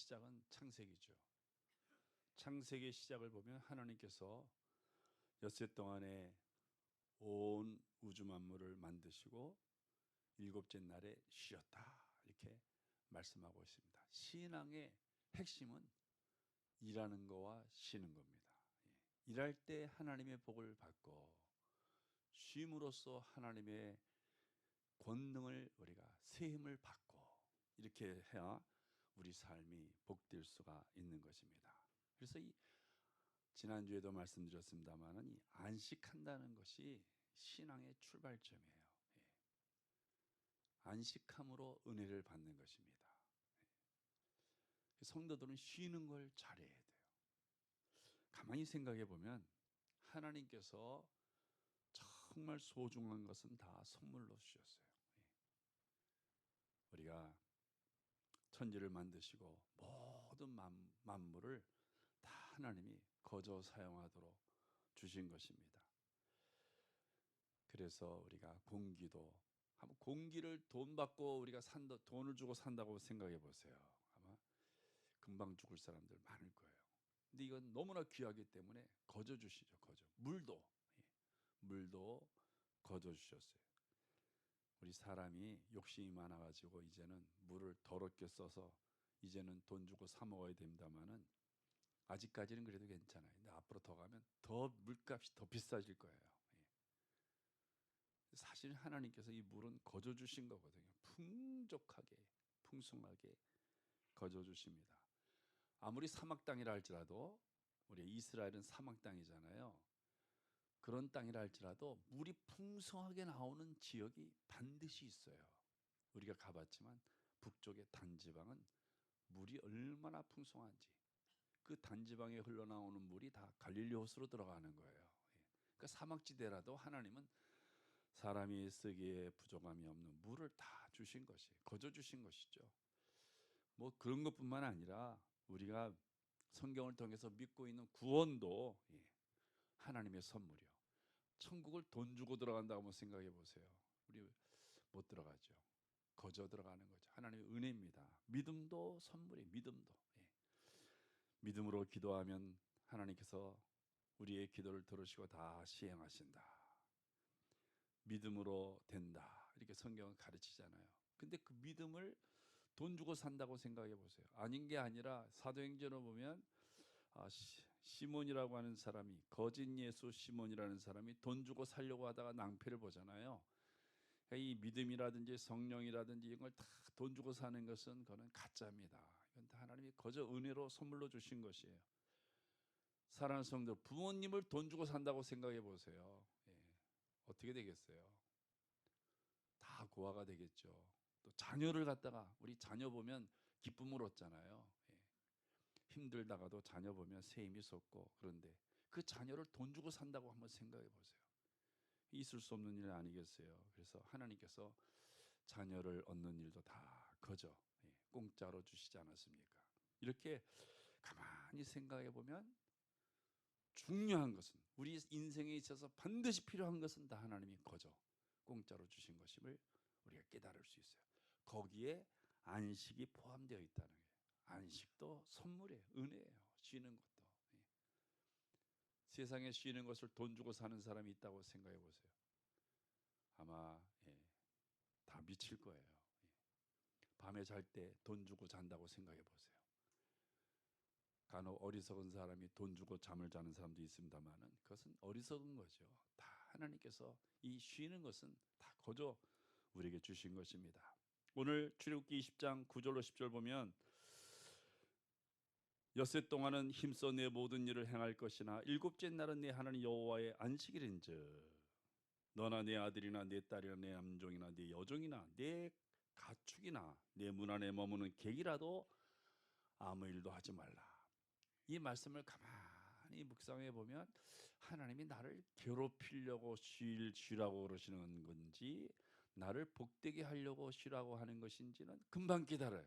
시작은 창세기죠. 창세기의 시작을 보면 하나님께서 엿새 동안에 온 우주 만물을 만드시고 일곱째 날에 쉬었다, 이렇게 말씀하고 있습니다. 신앙의 핵심은 일하는 거와 쉬는 겁니다. 일할 때 하나님의 복을 받고 쉼으로써 하나님의 권능을, 우리가 새 힘을 받고, 이렇게 해야 우리 삶이 복될 수가 있는 것입니다. 그래서 지난주에도 말씀드렸습니다만 이 안식한다는 것이 신앙의 출발점이에요. 안식함으로 은혜를 받는 것입니다. 성도들은 쉬는 걸 잘해야 돼요. 가만히 생각해 보면 하나님께서 정말 소중한 것은 다 선물로 주셨어요. 우리가 천지를 만드시고 모든 만물을 다 하나님이 거저 사용하도록 주신 것입니다. 그래서 우리가 공기도, 한번 공기를 돈 받고 우리가 돈을 주고 산다고 생각해 보세요. 아마 금방 죽을 사람들 많을 거예요. 근데 이건 너무나 귀하기 때문에 거저 주시죠. 거저. 물도 거저 주셨어요. 우리 사람이 욕심이 많아가지고 이제는 물을 더럽게 써서 이제는 돈 주고 사 먹어야 됩니다만은 아직까지는 그래도 괜찮아요. 근데 앞으로 더 가면 더 물값이 더 비싸질 거예요. 사실 하나님께서 이 물은 거저 주신 거거든요. 풍족하게, 풍성하게 거저 주십니다. 아무리 사막 땅이라 할지라도, 우리 이스라엘은 사막 땅이잖아요. 그런 땅이라 할지라도 물이 풍성하게 나오는 지역이 반드시 있어요. 우리가 가봤지만 북쪽의 단지방은 물이 얼마나 풍성한지, 그 단지방에 흘러나오는 물이 다 갈릴리 호수로 들어가는 거예요. 그러니까 사막지대라도 하나님은 사람이 쓰기에 부족함이 없는 물을 다 주신 것이, 거저 주신 것이죠. 뭐 그런 것뿐만 아니라 우리가 성경을 통해서 믿고 있는 구원도 하나님의 선물이요. 천국을 돈 주고 들어간다고 한번 생각해 보세요. 우리 못 들어가죠. 거저 들어가는 거죠. 하나님의 은혜입니다. 믿음도 선물이, 믿음도. 믿음으로 기도하면 하나님께서 우리의 기도를 들으시고 다 시행하신다. 믿음으로 된다, 이렇게 성경은 가르치잖아요. 근데 그 믿음을 돈 주고 산다고 생각해 보세요. 아닌 게 아니라 사도행전을 보면 시몬이라고 하는 사람이, 거짓 예수 시몬이라는 사람이 돈 주고 살려고 하다가 낭패를 보잖아요. 그러니까 이 믿음이라든지 성령이라든지 이런 걸 다 돈 주고 사는 것은 그거는 가짜입니다. 이건 다 하나님이 거저 은혜로 선물로 주신 것이에요. 사랑하는 성도, 부모님을 돈 주고 산다고 생각해 보세요. 어떻게 되겠어요? 다 고아가 되겠죠. 또 자녀를 갖다가, 우리 자녀 보면 기쁨을 얻잖아요. 힘들다가도 자녀 보면 새 힘이 솟고, 그런데 그 자녀를 돈 주고 산다고 한번 생각해 보세요. 있을 수 없는 일 아니겠어요? 그래서 하나님께서 자녀를 얻는 일도 다 거저 공짜로 주시지 않았습니까? 이렇게 가만히 생각해 보면 중요한 것은, 우리 인생에 있어서 반드시 필요한 것은 다 하나님이 거저 공짜로 주신 것임을 우리가 깨달을 수 있어요. 거기에 안식이 포함되어 있다는 거예요. 안식도 선물이에요. 은혜예요. 쉬는 것도. 세상에 쉬는 것을 돈 주고 사는 사람이 있다고 생각해 보세요. 아마 다 미칠 거예요. 밤에 잘 때 돈 주고 잔다고 생각해 보세요. 간혹 어리석은 사람이 돈 주고 잠을 자는 사람도 있습니다만은 그것은 어리석은 거죠. 다 하나님께서 이 쉬는 것은 다 거저 우리에게 주신 것입니다. 오늘 출애굽기 20장 9절로 10절 보면, 엿새 동안은 힘써 내 모든 일을 행할 것이나 일곱째 날은 내 하나님 여호와의 안식일인즉 너나 내 아들이나 내 딸이나 내 남종이나 내 여종이나 내 가축이나 내 문 안에 머무는 객이라도 아무 일도 하지 말라. 이 말씀을 가만히 묵상해 보면 하나님이 나를 괴롭히려고 쉬라고 그러시는 건지, 나를 복되게 하려고 쉬라고 하는 것인지는 금방 깨달아요.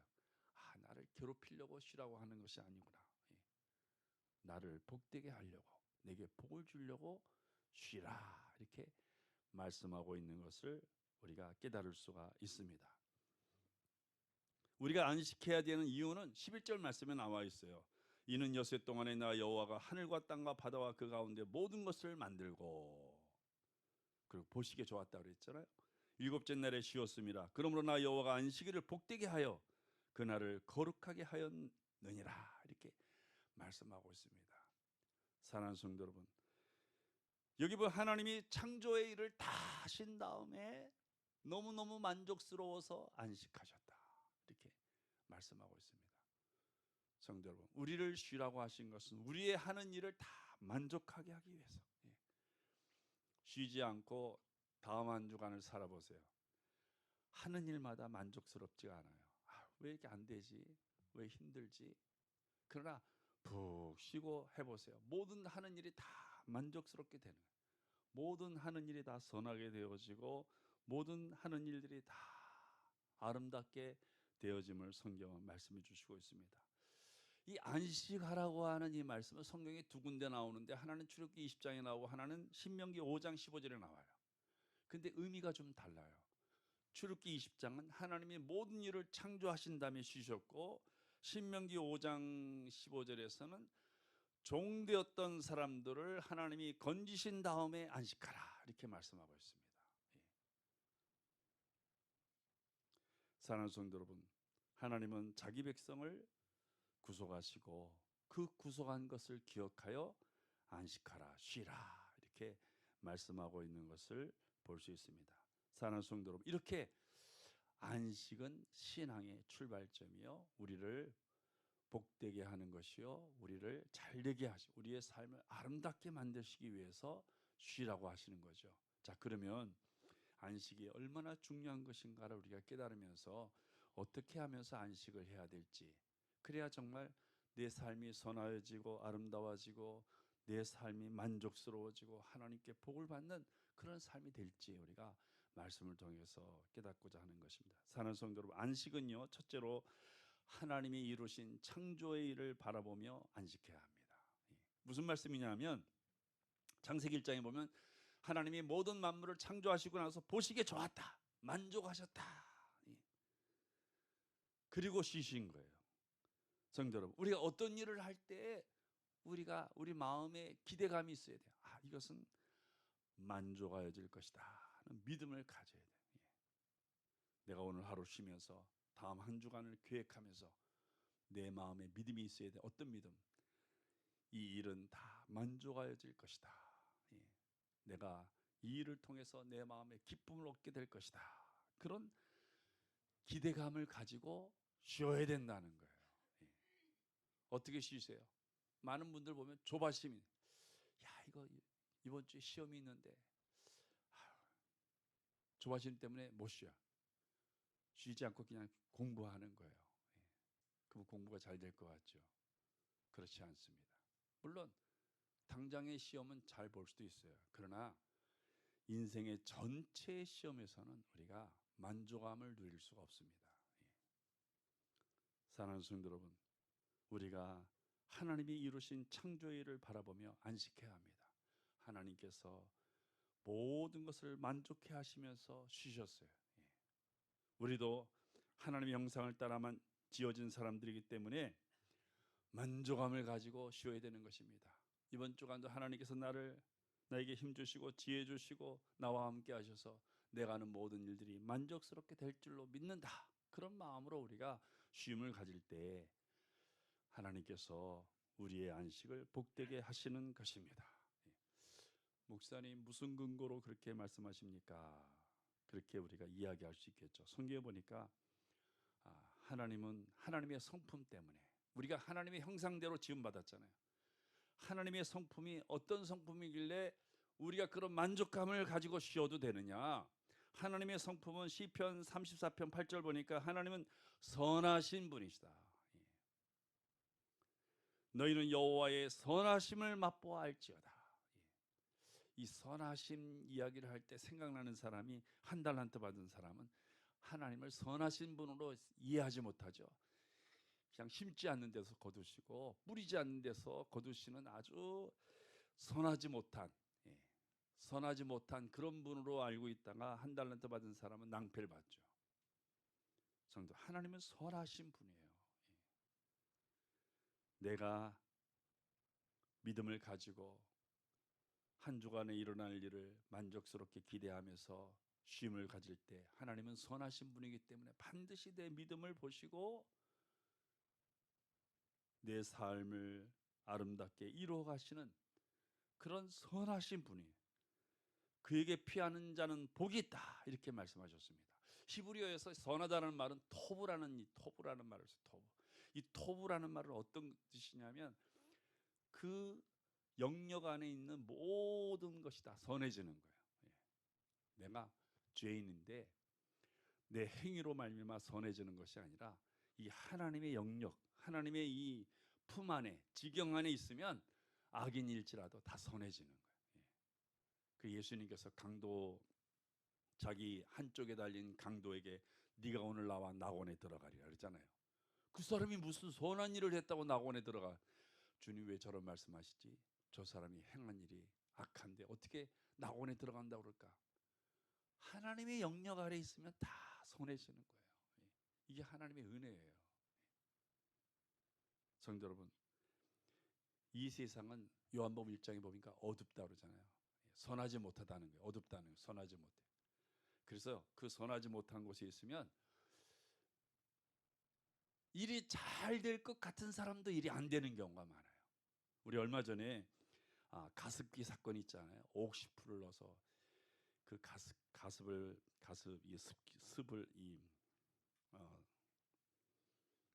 나를 괴롭히려고 쉬라고 하는 것이 아니구나. 나를 복되게 하려고, 내게 복을 주려고 쉬라, 이렇게 말씀하고 있는 것을 우리가 깨달을 수가 있습니다. 우리가 안식해야 되는 이유는 11절 말씀에 나와 있어요. 이는 엿새 동안에 나 여호와가 하늘과 땅과 바다와 그 가운데 모든 것을 만들고 그리고 보시기에 좋았다 그랬잖아요. 일곱째 날에 쉬었습니다. 그러므로 나 여호와가 안식일을 복되게 하여 그날을 거룩하게 하였느니라 이렇게 말씀하고 있습니다. 사랑하는 성도 여러분, 여기 보면 하나님이 창조의 일을 다 하신 다음에 너무너무 만족스러워서 안식하셨다 이렇게 말씀하고 있습니다. 성도 여러분, 우리를 쉬라고 하신 것은 우리의 하는 일을 다 만족하게 하기 위해서. 쉬지 않고 다음 한 주간을 살아보세요. 하는 일마다 만족스럽지가 않아요. 왜 이렇게 안 되지? 왜 힘들지? 그러나 푹 쉬고 해보세요. 모든 하는 일이 다 만족스럽게 되는 거예요. 모든 하는 일이 다 선하게 되어지고 모든 하는 일들이 다 아름답게 되어짐을 성경은 말씀해 주시고 있습니다. 이 안식하라고 하는 이 말씀은 성경에 두 군데 나오는데 하나는 출애굽기 20장에 나오고 하나는 신명기 5장 15절에 나와요. 근데 의미가 좀 달라요. 출애굽기 20장은 하나님이 모든 일을 창조하신 다음에 쉬셨고 신명기 5장 15절에서는 종되었던 사람들을 하나님이 건지신 다음에 안식하라 이렇게 말씀하고 있습니다. 사랑하는 성도 여러분, 하나님은 자기 백성을 구속하시고 그 구속한 것을 기억하여 안식하라 쉬라 이렇게 말씀하고 있는 것을 볼 수 있습니다. 사랑하는 성도 여러분, 이렇게 안식은 신앙의 출발점이요 우리를 복되게 하는 것이요 우리를 잘되게 하시고 우리의 삶을 아름답게 만드시기 위해서 쉬라고 하시는 거죠. 자, 그러면 안식이 얼마나 중요한 것인가를 우리가 깨달으면서 어떻게 하면서 안식을 해야 될지, 그래야 정말 내 삶이 선하여지고 아름다워지고 내 삶이 만족스러워지고 하나님께 복을 받는 그런 삶이 될지 우리가 말씀을 통해서 깨닫고자 하는 것입니다. 사랑하는 성도 여러분, 안식은요 첫째로 하나님이 이루신 창조의 일을 바라보며 안식해야 합니다. 무슨 말씀이냐면 창세기 1장에 보면 하나님이 모든 만물을 창조하시고 나서 보시기에 좋았다, 만족하셨다. 그리고 쉬신 거예요. 성도 여러분, 우리가 어떤 일을 할 때 우리 마음에 기대감이 있어야 돼요. 이것은 만족하여질 것이다 하는 믿음을 가져야 돼요. 내가 오늘 하루 쉬면서 다음 한 주간을 계획하면서 내 마음에 믿음이 있어야 돼. 어떤 믿음? 이 일은 다 만족하여질 것이다. 내가 이 일을 통해서 내 마음에 기쁨을 얻게 될 것이다. 그런 기대감을 가지고 쉬어야 된다는 거예요. 어떻게 쉬세요? 많은 분들 보면 조바심이, 이거 이번 주에 시험이 있는데 조바심 때문에 못 쉬어. 쉬지 않고 그냥 공부하는 거예요. 그럼 공부가 잘 될 것 같죠? 그렇지 않습니다. 물론 당장의 시험은 잘 볼 수도 있어요. 그러나 인생의 전체 시험에서는 우리가 만족감을 누릴 수가 없습니다. 사랑하는 성도 여러분, 우리가 하나님이 이루신 창조의 일을 바라보며 안식해야 합니다. 하나님께서 모든 것을 만족해 하시면서 쉬셨어요. 우리도 하나님의 형상을 따라만 지어진 사람들이기 때문에 만족감을 가지고 쉬어야 되는 것입니다. 이번 주간도 하나님께서 나에게 힘 주시고 지혜 주시고 나와 함께 하셔서 내가 하는 모든 일들이 만족스럽게 될 줄로 믿는다. 그런 마음으로 우리가 쉼을 가질 때 하나님께서 우리의 안식을 복되게 하시는 것입니다. 목사님 무슨 근거로 그렇게 말씀하십니까? 그렇게 우리가 이야기할 수 있겠죠. 성경에 보니까 하나님은 하나님의 성품 때문에, 우리가 하나님의 형상대로 지음받았잖아요. 하나님의 성품이 어떤 성품이길래 우리가 그런 만족감을 가지고 쉬어도 되느냐? 하나님의 성품은 시편 34편 8절 보니까 하나님은 선하신 분이시다. 너희는 여호와의 선하심을 맛보아 알지어다. 이 선하심 이야기를 할 때 생각나는 사람이 한 달란트 받은 사람은 하나님을 선하신 분으로 이해하지 못하죠. 그냥 심지 않는 데서 거두시고 뿌리지 않는 데서 거두시는 아주 선하지 못한 그런 분으로 알고 있다가 한 달란트 받은 사람은 낭패를 받죠. 성도, 하나님은 선하신 분이에요. 내가 믿음을 가지고 한 주간에 일어날 일을 만족스럽게 기대하면서 쉼을 가질 때 하나님은 선하신 분이기 때문에 반드시 내 믿음을 보시고 내 삶을 아름답게 이루어 가시는 그런 선하신 분이, 그에게 피하는 자는 복이 있다, 이렇게 말씀하셨습니다. 히브리어에서 선하다는 말은 토브라는 말을 써요. 토브. 이 토브라는 말은 어떤 뜻이냐면 그 영역 안에 있는 모든 것이 다 선해지는 거예요. 내가 죄인인데 내 행위로 말미암아 선해지는 것이 아니라 이 하나님의 영역, 하나님의 이 품 안에, 지경 안에 있으면 악인일지라도 다 선해지는 거예요. 그 예수님께서 자기 한쪽에 달린 강도에게 네가 오늘 나와 낙원에 들어가리라 그랬잖아요. 그 사람이 무슨 선한 일을 했다고 낙원에 들어가? 주님 왜 저런 말씀하시지? 저 사람이 행한 일이 악한데 어떻게 낙원에 들어간다고 그럴까? 하나님의 영역 아래 있으면 다 선해지는 거예요. 이게 하나님의 은혜예요. 성도 여러분, 이 세상은 요한복음 1장에 보니까 어둡다 그러잖아요. 선하지 못하다는 거예요. 어둡다는 거예요. 선하지 못해. 그래서 그 선하지 못한 곳에 있으면 일이 잘 될 것 같은 사람도 일이 안 되는 경우가 많아요. 우리 얼마 전에 가습기 사건이 있잖아요. 옥시프를 넣어서 그 가습을 이 습을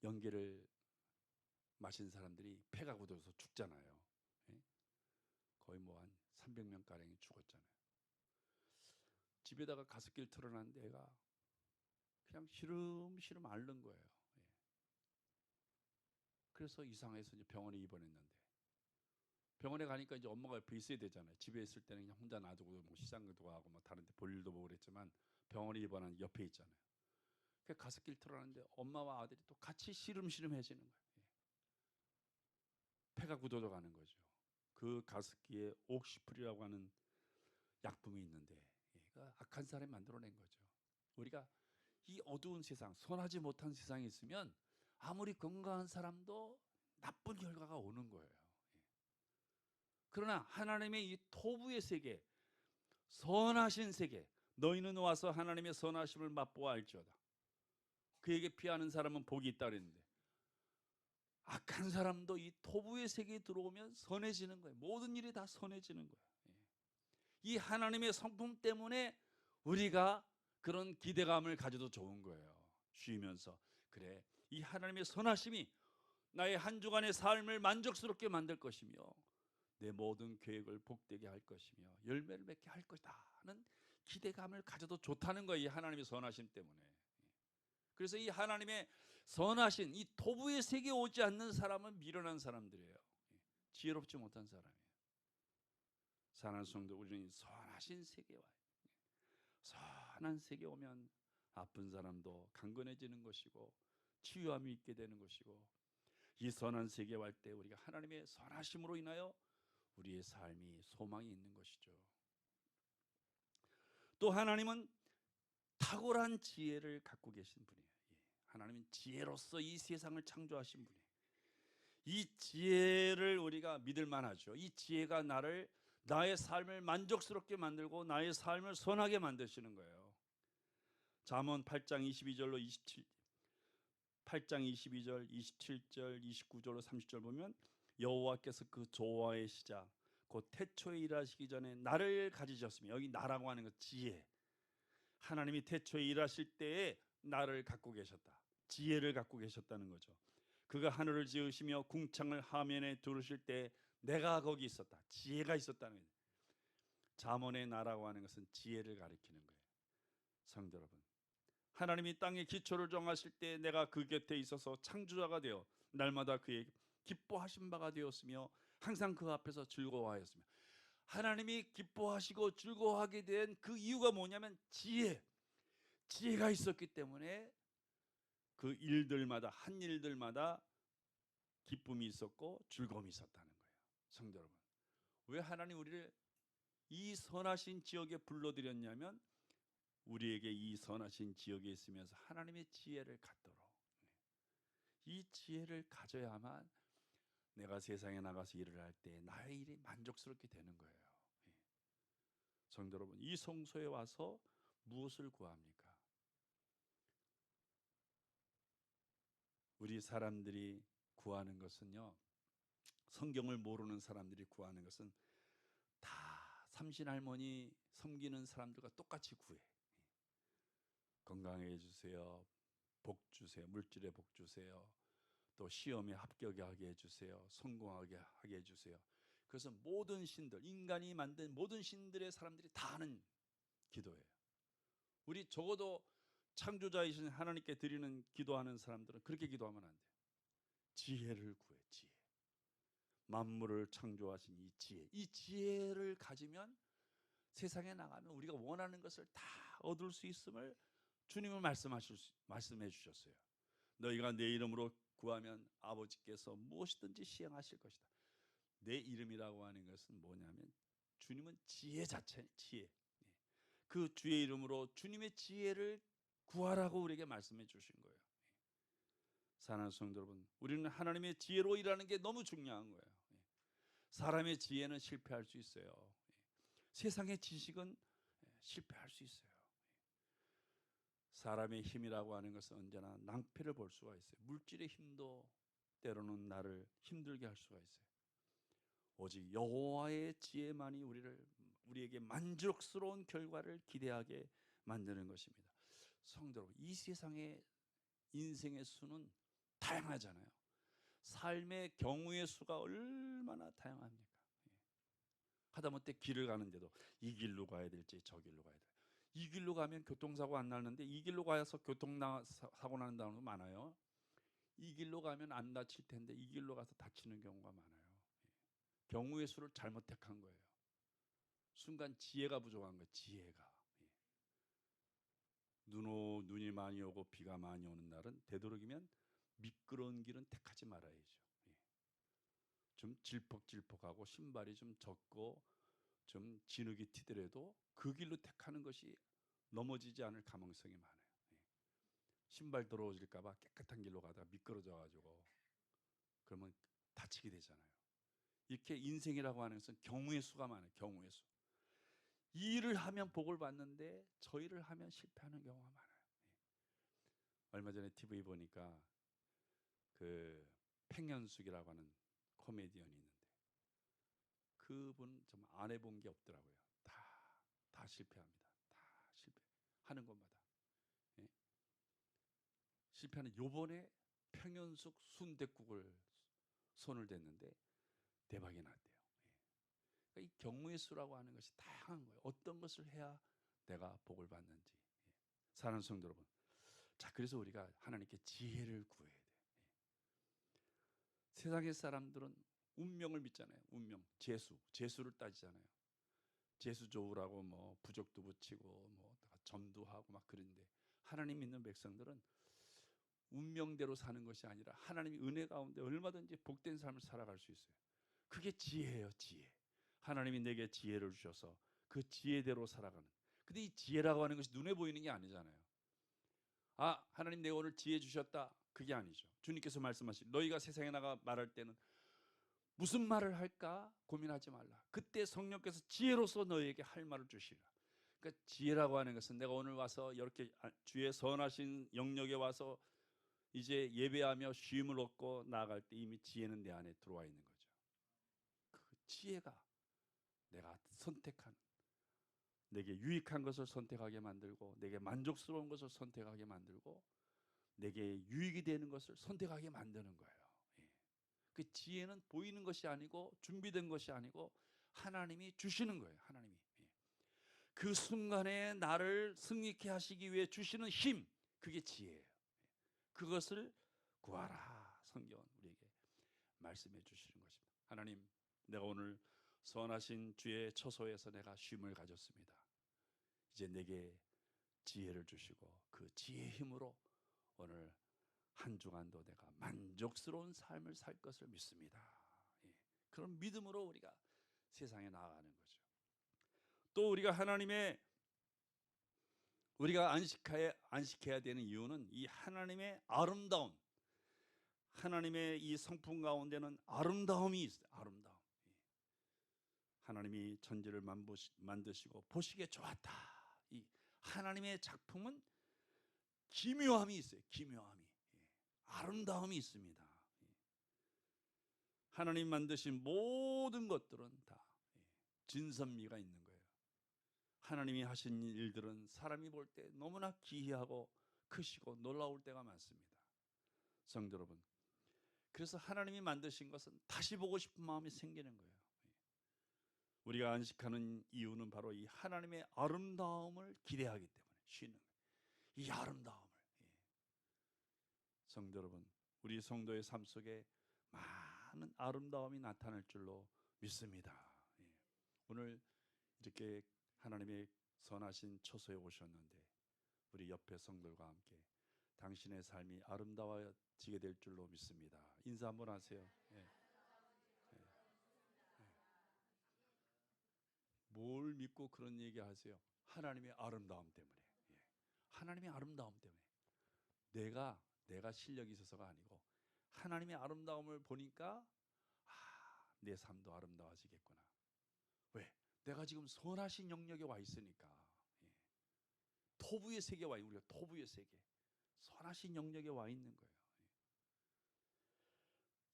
연기를 마신 사람들이 폐가 굳어서 죽잖아요. 예? 거의 뭐 한 300명 가량이 죽었잖아요. 집에다가 가습기를 틀어놨는데 애가 그냥 시름시름 앓는 거예요. 예. 그래서 이상해서 이제 병원에 입원했는데, 병원에 가니까 이제 엄마가 옆에 있어야 되잖아요. 집에 있을 때는 그냥 혼자 놔두고 뭐 시장도 가고 뭐 다른 데 볼 일도 보고 그랬지만 병원에 입원한 옆에 있잖아요. 그 가습기를 틀어놨는데 엄마와 아들이 또 같이 시름시름해지는 거예요. 예. 폐가 굳어져 가는 거죠. 그 가습기에 옥시프리라고 하는 약품이 있는데 얘가 악한 사람이 만들어낸 거죠. 우리가 이 어두운 세상, 선하지 못한 세상에 있으면 아무리 건강한 사람도 나쁜 결과가 오는 거예요. 그러나 하나님의 이 토부의 세계, 선하신 세계, 너희는 와서 하나님의 선하심을 맛보아 알지어다. 그에게 피하는 사람은 복이 있다 그랬는데 악한 사람도 이 토부의 세계에 들어오면 선해지는 거예요. 모든 일이 다 선해지는 거예요. 이 하나님의 성품 때문에 우리가 그런 기대감을 가져도 좋은 거예요. 쉬면서 그래, 이 하나님의 선하심이 나의 한 주간의 삶을 만족스럽게 만들 것이며 내 모든 계획을 복되게 할 것이며 열매를 맺게 할 것이다 하는 기대감을 가져도 좋다는 거예요. 이 하나님의 선하심 때문에. 그래서 이 하나님의 선하신 이 토부의 세계에 오지 않는 사람은 미련한 사람들이에요. 지혜롭지 못한 사람이에요. 사랑하는 성도, 우리는 선하신 세계에 와요. 선한 세계에 오면 아픈 사람도 강건해지는 것이고 치유함이 있게 되는 것이고, 이 선한 세계에 올 때 우리가 하나님의 선하심으로 인하여 우리의 삶이 소망이 있는 것이죠. 또 하나님은 탁월한 지혜를 갖고 계신 분이에요. 하나님은 지혜로서 이 세상을 창조하신 분이에요. 이 지혜를 우리가 믿을 만하죠. 이 지혜가 나의 삶을 만족스럽게 만들고 나의 삶을 선하게 만드시는 거예요. 잠언 8장 22절로 8장 22절, 27절, 29절로 30절 보면 여호와께서 그 조화의 시작 곧 태초에 일하시기 전에 나를 가지셨으며, 여기 나라고 하는 것 지혜, 하나님이 태초에 일하실 때에 나를 갖고 계셨다, 지혜를 갖고 계셨다는 거죠. 그가 하늘을 지으시며 궁창을 하면에 두르실 때 내가 거기 있었다, 지혜가 있었다는 거예요. 잠언의 나라고 하는 것은 지혜를 가리키는 거예요. 성도 여러분, 하나님이 땅의 기초를 정하실 때 내가 그 곁에 있어서 창조자가 되어 날마다 그의 기뻐하신 바가 되었으며 항상 그 앞에서 즐거워하였으며, 하나님이 기뻐하시고 즐거워하게 된 그 이유가 뭐냐면 지혜가 있었기 때문에 그 일들마다 한 일들마다 기쁨이 있었고 즐거움이 있었다는 거예요. 성도 여러분, 왜 하나님 우리를 이 선하신 지역에 불러들였냐면 우리에게 이 선하신 지역에 있으면서 하나님의 지혜를 갖도록, 이 지혜를 가져야만 내가 세상에 나가서 일을 할 때 나의 일이 만족스럽게 되는 거예요. 성도 여러분, 이 성소에 와서 무엇을 구합니까? 우리 사람들이 구하는 것은요, 성경을 모르는 사람들이 구하는 것은 다 삼신할머니 섬기는 사람들과 똑같이 구해. 건강해 주세요, 복 주세요, 물질의 복 주세요, 또 시험에 합격하게 해주세요, 성공하게 하게 해주세요. 그래서 모든 신들, 인간이 만든 모든 신들의 사람들이 다 하는 기도예요. 우리 적어도 창조자이신 하나님께 드리는 기도하는 사람들은 그렇게 기도하면 안 돼요. 지혜를 구해, 지혜. 만물을 창조하신 이 지혜, 이 지혜를 가지면 세상에 나가면 우리가 원하는 것을 다 얻을 수 있음을 주님은 말씀해 주셨어요. 너희가 내 이름으로 구하면 아버지께서 무엇이든지 시행하실 것이다. 내 이름이라고 하는 것은 뭐냐면 주님은 지혜 자체, 지혜. 그 주의 이름으로 주님의 지혜를 구하라고 우리에게 말씀해 주신 거예요. 사랑하는 성도 여러분, 우리는 하나님의 지혜로 일하는 게 너무 중요한 거예요. 사람의 지혜는 실패할 수 있어요. 세상의 지식은 실패할 수 있어요. 사람의 힘이라고 하는 것은 언제나 낭패를 볼 수가 있어요. 물질의 힘도 때로는 나를 힘들게 할 수가 있어요. 오직 여호와의 지혜만이 우리에게 만족스러운 결과를 기대하게 만드는 것입니다. 성도 여러분, 이 세상의 인생의 수는 다양하잖아요. 삶의 경우의 수가 얼마나 다양합니까? 하다못해 길을 가는데도 이 길로 가야 될지 저 길로 가야 될지, 이 길로 가면 교통사고 안 나는데 이 길로 가서 교통사고 나는 경우가 많아요. 이 길로 가면 안 다칠 텐데 이 길로 가서 다치는 경우가 많아요. 경우의 수를 잘못 택한 거예요. 순간 지혜가 부족한 거예요. 지혜가. 눈이 많이 오고 비가 많이 오는 날은 되도록이면 미끄러운 길은 택하지 말아야죠. 좀 질퍽질퍽하고 신발이 좀 젖고 좀 진흙이 튀더라도 그 길로 택하는 것이 넘어지지 않을 가능성이 많아요. 신발 더러워질까 봐 깨끗한 길로 가다가 미끄러져 가지고 그러면 다치게 되잖아요. 이렇게 인생이라고 하는 것은 경우의 수가 많아요. 경우의 수. 이 일을 하면 복을 받는데 저 일을 하면 실패하는 경우가 많아요. 얼마 전에 TV 보니까 그 팽현숙이라고 하는 코미디언이 있는데 그분 좀 안 해본 게 없더라고요. 다 실패합니다. 다 실패하는 것마다. 예? 실패하는 요번에 팽현숙 순댓국을 손을 댔는데 대박이 났대요. 그러니까 이 경우의 수라고 하는 것이 다양한 거예요. 어떤 것을 해야 내가 복을 받는지. 사랑하는 성도 여러분, 자, 그래서 우리가 하나님께 지혜를 구해야 돼요. 세상의 사람들은 운명을 믿잖아요. 운명, 재수를 따지잖아요. 재수 좋으라고 뭐 부적도 붙이고 뭐 점도 하고 막 그런데, 하나님 믿는 백성들은 운명대로 사는 것이 아니라 하나님의 은혜 가운데 얼마든지 복된 삶을 살아갈 수 있어요. 그게 지혜예요, 지혜. 하나님이 내게 지혜를 주셔서 그 지혜대로 살아가는. 근데 이 지혜라고 하는 것이 눈에 보이는 게 아니잖아요. 아, 하나님 내가 오늘 지혜 주셨다, 그게 아니죠. 주님께서 말씀하신 너희가 세상에 나가 말할 때는 무슨 말을 할까 고민하지 말라. 그때 성령께서 지혜로서 너희에게 할 말을 주시라. 그러니까 지혜라고 하는 것은 내가 오늘 와서 이렇게 주의 선하신 영역에 와서 이제 예배하며 쉼을 얻고 나아갈 때 이미 지혜는 내 안에 들어와 있는 거죠. 그 지혜가 내가 선택한, 내게 유익한 것을 선택하게 만들고, 내게 만족스러운 것을 선택하게 만들고, 내게 유익이 되는 것을 선택하게 만드는 거예요. 그 지혜는 보이는 것이 아니고 준비된 것이 아니고 하나님이 주시는 거예요. 하나님이 그 순간에 나를 승리케 하시기 위해 주시는 힘, 그게 지혜예요. 그것을 구하라. 성경은 우리에게 말씀해 주시는 것입니다. 하나님, 내가 오늘 선하신 주의 처소에서 내가 쉼을 가졌습니다. 이제 내게 지혜를 주시고 그 지혜의 힘으로 오늘 한 주간도 내가 만족스러운 삶을 살 것을 믿습니다. 그런 믿음으로 우리가 세상에 나아가는 거죠. 또 우리가 하나님의 우리가 안식해야 되는 이유는 이 하나님의 아름다움, 하나님의 이 성품 가운데는 아름다움이 있어요. 아름다움. 하나님이 천지를 만드시고 보시기에 좋았다. 이 하나님의 작품은 기묘함이 있어요. 기묘함이. 아름다움이 있습니다. 하나님 만드신 모든 것들은 다 진선미가 있는 거예요. 하나님이 하신 일들은 사람이 볼 때 너무나 기이하고 크시고 놀라울 때가 많습니다. 성도 여러분, 그래서 하나님이 만드신 것은 다시 보고 싶은 마음이 생기는 거예요. 우리가 안식하는 이유는 바로 이 하나님의 아름다움을 기대하기 때문에 쉬는 거예요. 이 아름다움을. 성도 여러분, 우리 성도의 삶 속에 많은 아름다움이 나타날 줄로 믿습니다. 오늘 이렇게 하나님의 선하신 처소에 오셨는데 우리 옆에 성들과 함께 당신의 삶이 아름다워지게 될 줄로 믿습니다. 인사 한번 하세요. 뭘 믿고 그런 얘기 하세요? 하나님의 아름다움 때문에. 하나님의 아름다움 때문에. 내가 실력이 있어서가 아니고 하나님의 아름다움을 보니까 내 삶도 아름다워지겠구나. 왜? 내가 지금 선하신 영역에 와 있으니까. 토부의 세계에 와 있는, 우리가 토부의 세계, 선하신 영역에 와 있는 거예요.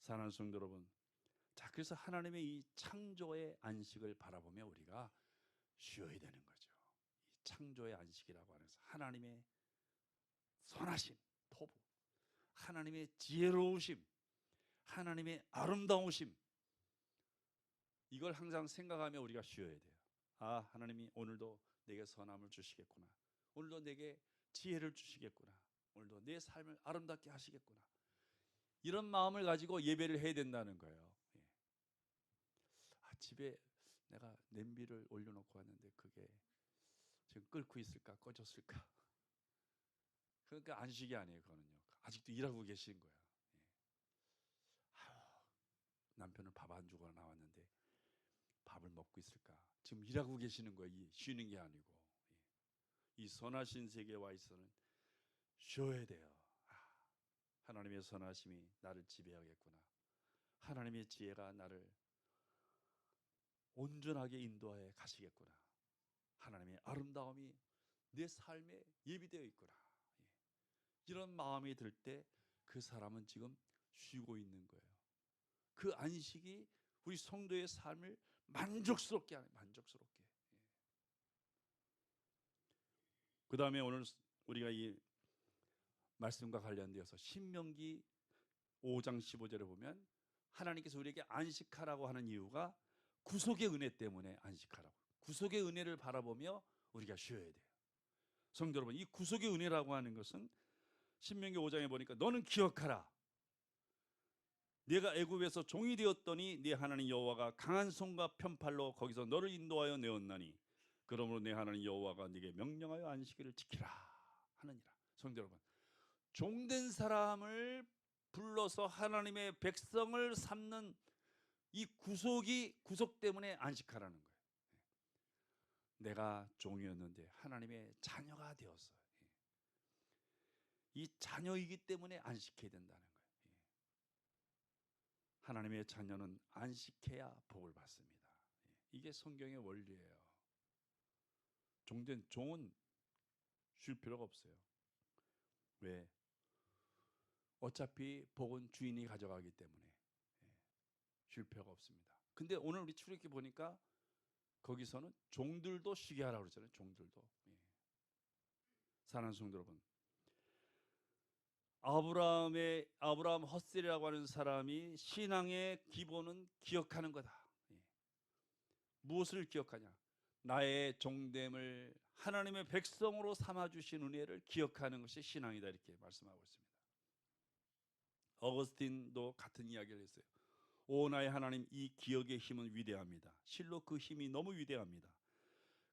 사랑하는 성도 여러분, 자, 그래서 하나님의 이 창조의 안식을 바라보며 우리가 쉬어야 되는 거죠. 이 창조의 안식이라고 하면서 하나님의 선하심, 토부, 하나님의 지혜로우심, 하나님의 아름다우심, 이걸 항상 생각하며 우리가 쉬어야 돼요. 하나님이 오늘도 내게 선함을 주시겠구나. 오늘도 내게 지혜를 주시겠구나. 오늘도 내 삶을 아름답게 하시겠구나. 이런 마음을 가지고 예배를 해야 된다는 거예요. 집에 내가 냄비를 올려놓고 왔는데 그게 지금 끓고 있을까 꺼졌을까. 그러니까 안식이 아니에요. 그거는요. 아직도 일하고 계신 거예요. 남편은 밥 안 주고 나왔는데 밥을 먹고 있을까. 지금 일하고 계시는 거예요. 쉬는 게 아니고. 이 선하신 세계에 와 있어는 쉬어야 돼요. 하나님의 선하심이 나를 지배하겠구나. 하나님의 지혜가 나를 온전하게 인도하여 가시겠구나. 하나님의 아름다움이 내 삶에 예비되어 있구나. 이런 마음이 들 때 그 사람은 지금 쉬고 있는 거예요. 그 안식이 우리 성도의 삶을 만족스럽게 하는, 만족스럽게. 그 다음에 오늘 우리가 이 말씀과 관련되어서 신명기 5장 15절에 보면 하나님께서 우리에게 안식하라고 하는 이유가 구속의 은혜 때문에 안식하라고. 구속의 은혜를 바라보며 우리가 쉬어야 돼요. 성도 여러분, 이 구속의 은혜라고 하는 것은 신명기 5장에 보니까 너는 기억하라. 내가 애굽에서 종이 되었더니 네 하나님 여호와가 강한 손과 편팔로 거기서 너를 인도하여 내었나니 그러므로 내 하나님 여호와가 네게 명령하여 안식일을 지키라 하느니라. 성도 여러분, 종된 사람을 불러서 하나님의 백성을 삼는 이 구속 때문에 안식하라는 거예요. 내가 종이었는데 하나님의 자녀가 되었어요. 이 자녀이기 때문에 안식해야 된다는 거예요. 하나님의 자녀는 안식해야 복을 받습니다. 이게 성경의 원리예요. 종은 쉴 필요가 없어요. 왜? 어차피 복은 주인이 가져가기 때문에 쉴 필요가 없습니다. 근데 오늘 우리 출애굽기 보니까 거기서는 종들도 쉬게 하라고 그러잖아요. 종들도. 사랑하는 성도 여러분, 아브라함 헛셀이라고 하는 사람이 신앙의 기본은 기억하는 거다. 무엇을 기억하냐? 나의 종됨을 하나님의 백성으로 삼아주신 은혜를 기억하는 것이 신앙이다, 이렇게 말씀하고 있습니다. 어거스틴도 같은 이야기를 했어요. 오 나의 하나님, 이 기억의 힘은 위대합니다. 실로 그 힘이 너무 위대합니다.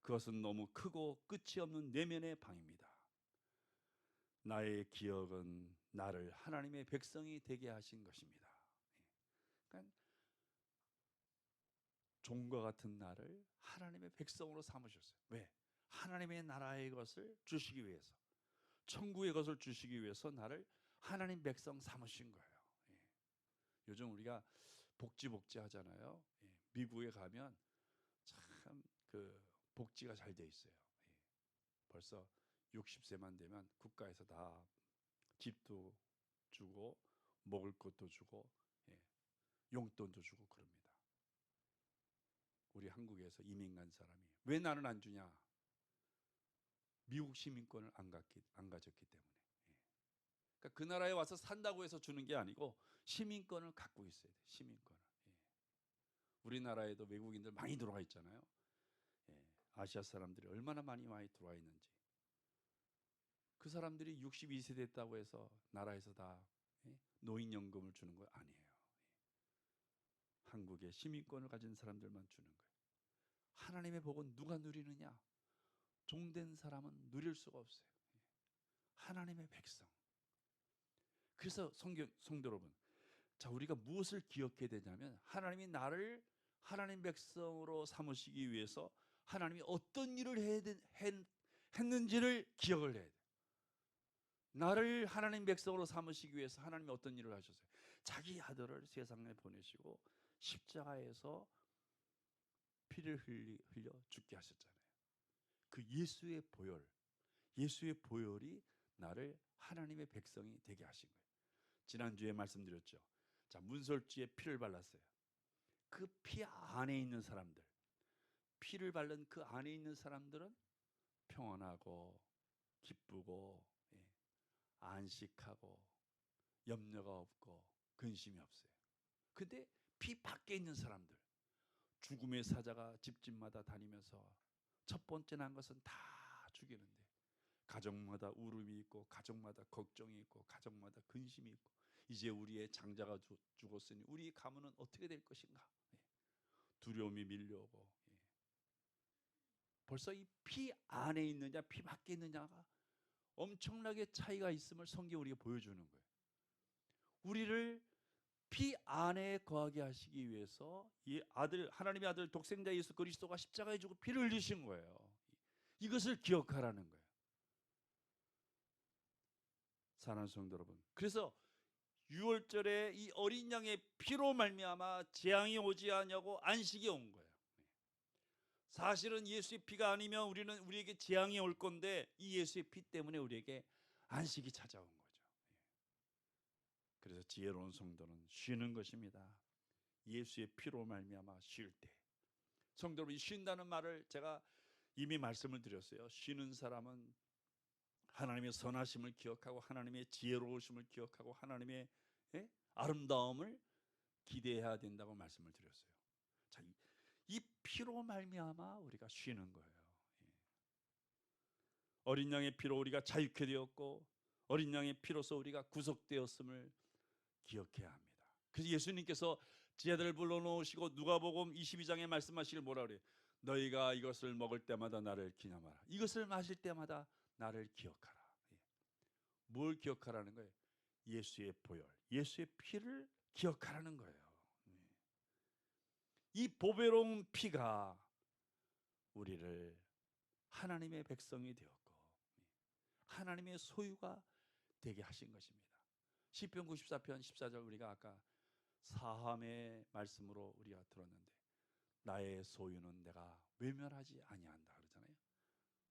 그것은 너무 크고 끝이 없는 내면의 방입니다. 나의 기억은 나를 하나님의 백성이 되게 하신 것입니다. 그러니까 종과 같은 나를 하나님의 백성으로 삼으셨어요. 왜? 하나님의 나라의 것을 주시기 위해서, 천국의 것을 주시기 위해서 나를 하나님 백성 삼으신 거예요. 예. 요즘 우리가 복지 하잖아요. 예. 미국에 가면 참 그 복지가 잘 돼 있어요. 예. 벌써 60세만 되면 국가에서 다 집도 주고 먹을 것도 주고, 예. 용돈도 주고 그럽니다. 우리 한국에서 이민 간 사람이 왜 나는 안 주냐? 미국 시민권을 안 가졌기 때문에. 예. 그러니까 그 나라에 와서 산다고 해서 주는 게 아니고 시민권을 갖고 있어야 돼. 시민권을. 예. 우리나라에도 외국인들 많이 들어와 있잖아요. 예. 아시아 사람들이 얼마나 많이 들어와 있는지. 그 사람들이 62세 됐다고 해서 나라에서 다 예? 노인연금을 주는 거 아니에요. 예. 한국의 시민권을 가진 사람들만 주는 거예요. 하나님의 복은 누가 누리느냐? 종된 사람은 누릴 수가 없어요. 예. 하나님의 백성. 그래서 성도 여러분, 자, 우리가 무엇을 기억해야 되냐면 하나님이 나를 하나님 백성으로 삼으시기 위해서 하나님이 어떤 일을 했는지를 기억을 해야 돼요. 나를 하나님 백성으로 삼으시기 위해서 하나님이 어떤 일을 하셨어요? 자기 아들을 세상에 보내시고 십자가에서 피를 흘려 죽게 하셨잖아요. 그 예수의 보혈이 나를 하나님의 백성이 되게 하신 거예요. 지난주에 말씀드렸죠. 자, 문설주에 피를 발랐어요. 그 피 안에 있는 사람들, 피를 바른 그 안에 있는 사람들은 평안하고 기쁘고, 예, 안식하고 염려가 없고 근심이 없어요. 근데 피 밖에 있는 사람들, 죽음의 사자가 집집마다 다니면서 첫 번째 난 것은 다 죽이는데 가정마다 울음이 있고 가정마다 걱정이 있고 가정마다 근심이 있고 이제 우리의 장자가 죽었으니 우리 가문은 어떻게 될 것인가? 예. 두려움이 밀려오고, 예. 벌써 이 피 안에 있느냐 피 밖에 있느냐가 엄청나게 차이가 있음을 성경이 우리가 보여주는 거예요. 우리를 피 안에 거하게 하시기 위해서 이 아들, 하나님의 아들 독생자 예수 그리스도가 십자가에 죽고 피를 흘리신 거예요. 이것을 기억하라는 거예요. 사랑하는 성도 여러분, 그래서 6월절에 이 어린 양의 피로 말미암아 재앙이 오지 않냐고 안식이 온 거예요. 사실은 예수의 피가 아니면 우리에게 재앙이 올 건데 이 예수의 피 때문에 우리에게 안식이 찾아온 거죠. 그래서 지혜로운 성도는 쉬는 것입니다. 예수의 피로 말미암아 쉴 때. 성도 여러분, 쉰다는 말을 제가 이미 말씀을 드렸어요. 쉬는 사람은 하나님의 선하심을 기억하고 하나님의 지혜로우심을 기억하고 하나님의, 예? 아름다움을 기대해야 된다고 말씀을 드렸어요. 자, 이 피로 말미암아 우리가 쉬는 거예요. 예. 어린 양의 피로 우리가 자유케 되었고 어린 양의 피로서 우리가 구속되었음을 기억해야 합니다. 그래서 예수님께서 제자들을 불러놓으시고 누가복음 22장에 말씀하시길 뭐라 그래요? 너희가 이것을 먹을 때마다 나를 기념하라. 이것을 마실 때마다 나를 기억하라. 예. 뭘 기억하라는 거예요? 예수의 보혈, 예수의 피를 기억하라는 거예요. 예. 이 보배로운 피가 우리를 하나님의 백성이 되었고 하나님의 소유가 되게 하신 것입니다. 시편 94편 14절 우리가 아까 사함의 말씀으로 우리가 들었는데 나의 소유는 내가 외면하지 아니한다 그러잖아요.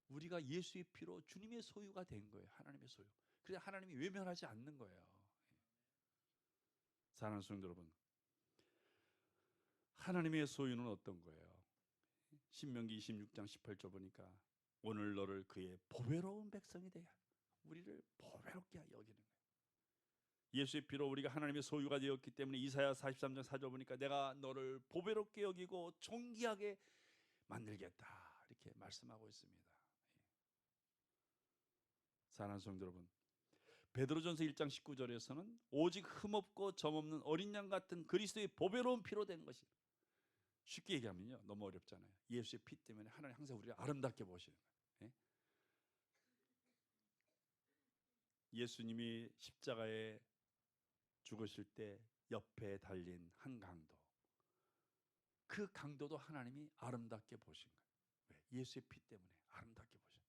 우리가 예수의 피로 주님의 소유가 된 거예요. 하나님의 소유. 그래서 하나님이 외면하지 않는 거예요. 사랑하는 성도 여러분, 하나님의 소유는 어떤 거예요? 신명기 26장 18절 보니까 오늘 너를 그의 보배로운 백성이 되게 우리를 보배롭게 여기는 거예요. 예수의 피로 우리가 하나님의 소유가 되었기 때문에 이사야 43장 4절 보니까 내가 너를 보배롭게 여기고 존귀하게 만들겠다 이렇게 말씀하고 있습니다. 사랑하는 성도 여러분, 베드로전서 1장 19절에서는 오직 흠없고 점없는 어린 양 같은 그리스도의 보배로운 피로 된 것이, 쉽게 얘기하면요 너무 어렵잖아요. 예수의 피 때문에 하나님 항상 우리를 아름답게 보시는 거예요. 예수님이 십자가에 죽으실 때 옆에 달린 한 강도, 그 강도도 하나님이 아름답게 보신 거예요. 왜? 예수의 피 때문에 아름답게 보신.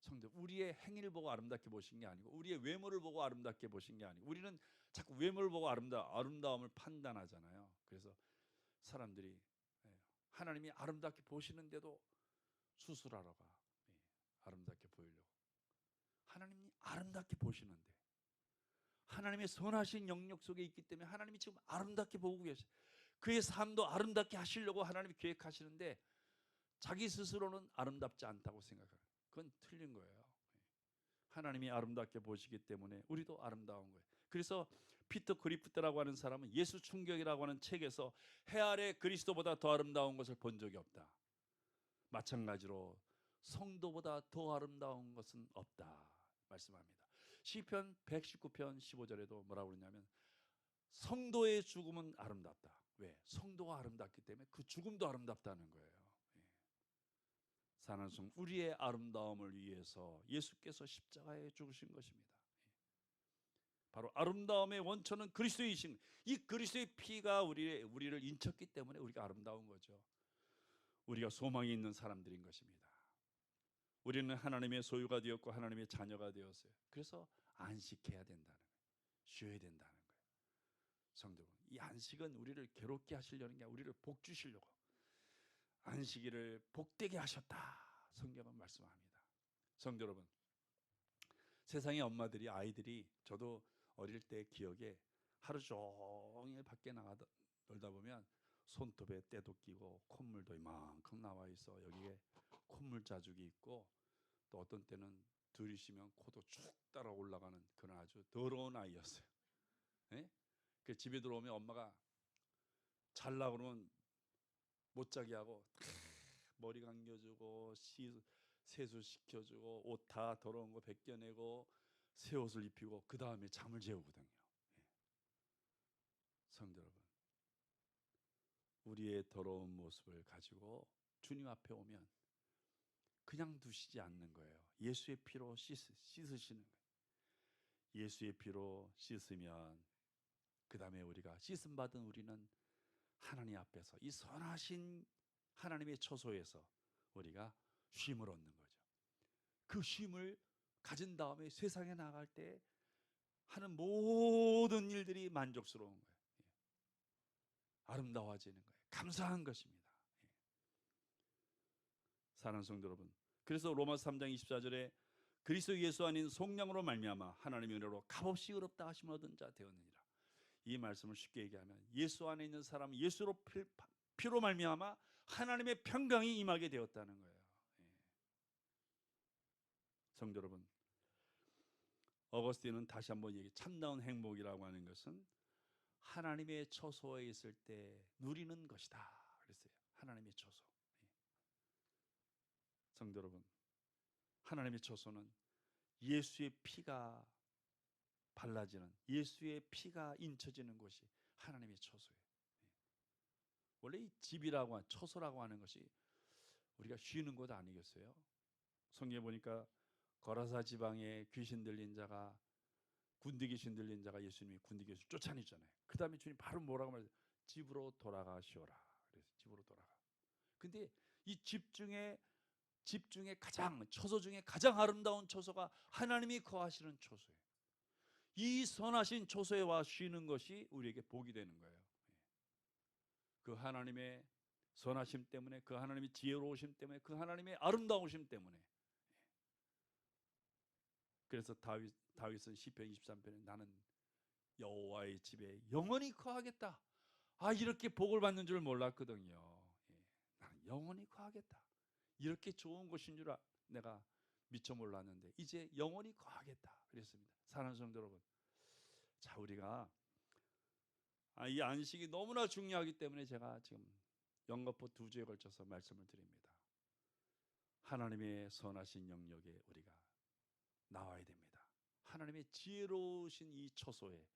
성도, 우리의 행위를 보고 아름답게 보신 게 아니고 우리의 외모를 보고 아름답게 보신 게 아니고, 우리는 자꾸 외모를 보고 아름다움을 판단하잖아요. 그래서 사람들이 하나님이 아름답게 보시는데도 수술하러 가. 아름답게 보이려고. 하나님이 아름답게 보시는데, 하나님의 선하신 영역 속에 있기 때문에 하나님이 지금 아름답게 보고 계세요. 그의 삶도 아름답게 하시려고 하나님이 계획하시는데 자기 스스로는 아름답지 않다고 생각해요. 그건 틀린 거예요. 하나님이 아름답게 보시기 때문에 우리도 아름다운 거예요. 그래서 피터 그리프트라고 하는 사람은 예수 충격이라고 하는 책에서 해 아래 그리스도보다 더 아름다운 것을 본 적이 없다. 마찬가지로 성도보다 더 아름다운 것은 없다 말씀합니다. 시편 119편 15절에도 뭐라고 그러냐면 성도의 죽음은 아름답다. 왜? 성도가 아름답기 때문에 그 죽음도 아름답다는 거예요. 사랑하는 우리의 아름다움을 위해서 예수께서 십자가에 죽으신 것입니다. 바로 아름다움의 원천은 그리스도이신, 이 그리스도의 피가 우리를 인쳤기 때문에 우리가 아름다운 거죠. 우리가 소망이 있는 사람들인 것입니다. 우리는 하나님의 소유가 되었고 하나님의 자녀가 되었어요. 그래서 안식해야 된다는 거예요. 쉬어야 된다는 거예요. 성도, 이 안식은 우리를 괴롭게 하시려는 게 아니라 우리를 복 주시려고 안식일을 복되게 하셨다, 성경은 말씀합니다. 성도 여러분, 세상의 엄마들이 아이들이, 저도 어릴 때 기억에 하루 종일 밖에 놀다 보면 손톱에 때도 끼고 콧물도 이만큼 나와 있어. 여기에 콧물 자국이 있고, 또 어떤 때는 들이쉬면 코도 쭉 따라 올라가는 그런 아주 더러운 아이였어요. 네? 그 집에 들어오면 엄마가 잘라 그러면 못 자게 하고 머리 감겨주고 세수시켜주고 옷 다 더러운 거 벗겨내고 새 옷을 입히고 그 다음에 잠을 재우거든요. 성도 여러분, 우리의 더러운 모습을 가지고 주님 앞에 오면 그냥 두시지 않는 거예요. 예수의 피로 씻으시는 거예요. 예수의 피로 씻으면 그 다음에 우리가 씻음 받은 우리는 하나님 앞에서 이 선하신 하나님의 처소에서 우리가 쉼을 얻는 거죠. 그 쉼을 가진 다음에 세상에 나갈 때 하는 모든 일들이 만족스러운 거예요. 아름다워지는 거예요. 감사한 것입니다. 사랑하는 성도 여러분, 그래서 로마서 3장 24절에 그리스도 예수 안인 속량으로 말미암아 하나님의 은혜로 값없이 의롭다 하심을 얻은 자 되었느니라. 이 말씀을 쉽게 얘기하면 예수 안에 있는 사람은 예수로 피로 말미암아 하나님의 평강이 임하게 되었다는 거예요. 성도 여러분, 어거스틴은 다시 한번 참다운 행복이라고 하는 것은 하나님의 처소에 있을 때 누리는 것이다 그랬어요. 하나님의 처소. 성도 여러분, 하나님의 처소는 예수의 피가 발라지는, 예수의 피가 인쳐지는 곳이 하나님의 처소예요. 원래 이 집이라고 처소라고 하는 것이 우리가 쉬는 곳 아니겠어요? 성경에 보니까 거라사 지방에 귀신 들린 자가, 군대 귀신 들린 자가 예수님이 군대 귀신 쫓아내잖아요. 그 다음에 주님 바로 뭐라고 말해요? 집으로 돌아가시오라. 그래서 집으로 돌아가. 근데 이 집 중에 가장, 처소 중에 가장 아름다운 처소가 하나님이 거하시는 처소예요. 이 선하신 처소에 와 쉬는 것이 우리에게 복이 되는 거예요. 그 하나님의 선하심 때문에, 그 하나님의 지혜로우심 때문에, 그 하나님의 아름다우심 때문에. 그래서 다윗은 시편 23편에 나는 여호와의 집에 영원히 거하겠다. 이렇게 복을 받는 줄 몰랐거든요. 나는 영원히 거하겠다. 이렇게 좋은 것인 줄 내가 미처 몰랐는데 이제 영원히 거하겠다 그랬습니다. 사랑하는 성도 여러분, 자, 우리가 이 안식이 너무나 중요하기 때문에 제가 지금 연거푸 2주에 걸쳐서 말씀을 드립니다. 하나님의 선하신 영역에 우리가 나와야 됩니다. 하나님의 지혜로우신 이 처소에,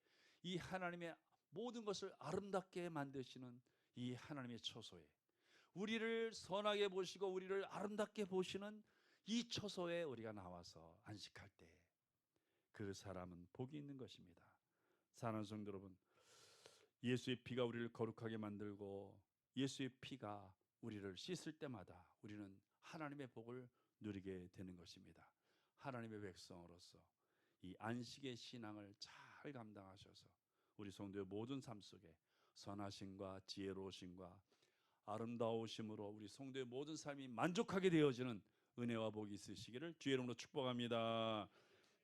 이 하나님의 모든 것을 아름답게 만드시는 이 하나님의 처소에, 우리를 선하게 보시고 우리를 아름답게 보시는 이 처소에 우리가 나와서 안식할 때 그 사람은 복이 있는 것입니다. 사랑하는 성도 여러분, 예수의 피가 우리를 거룩하게 만들고 예수의 피가 우리를 씻을 때마다 우리는 하나님의 복을 누리게 되는 것입니다. 하나님의 백성으로서 이 안식의 신앙을 잘 감당하셔서 우리 성도의 모든 삶 속에 선하심과 지혜로우심과 아름다우심으로 우리 성도의 모든 삶이 만족하게 되어지는 은혜와 복이 있으시기를 주의 이름으로 축복합니다.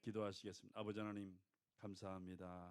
기도하시겠습니다. 아버지 하나님 감사합니다.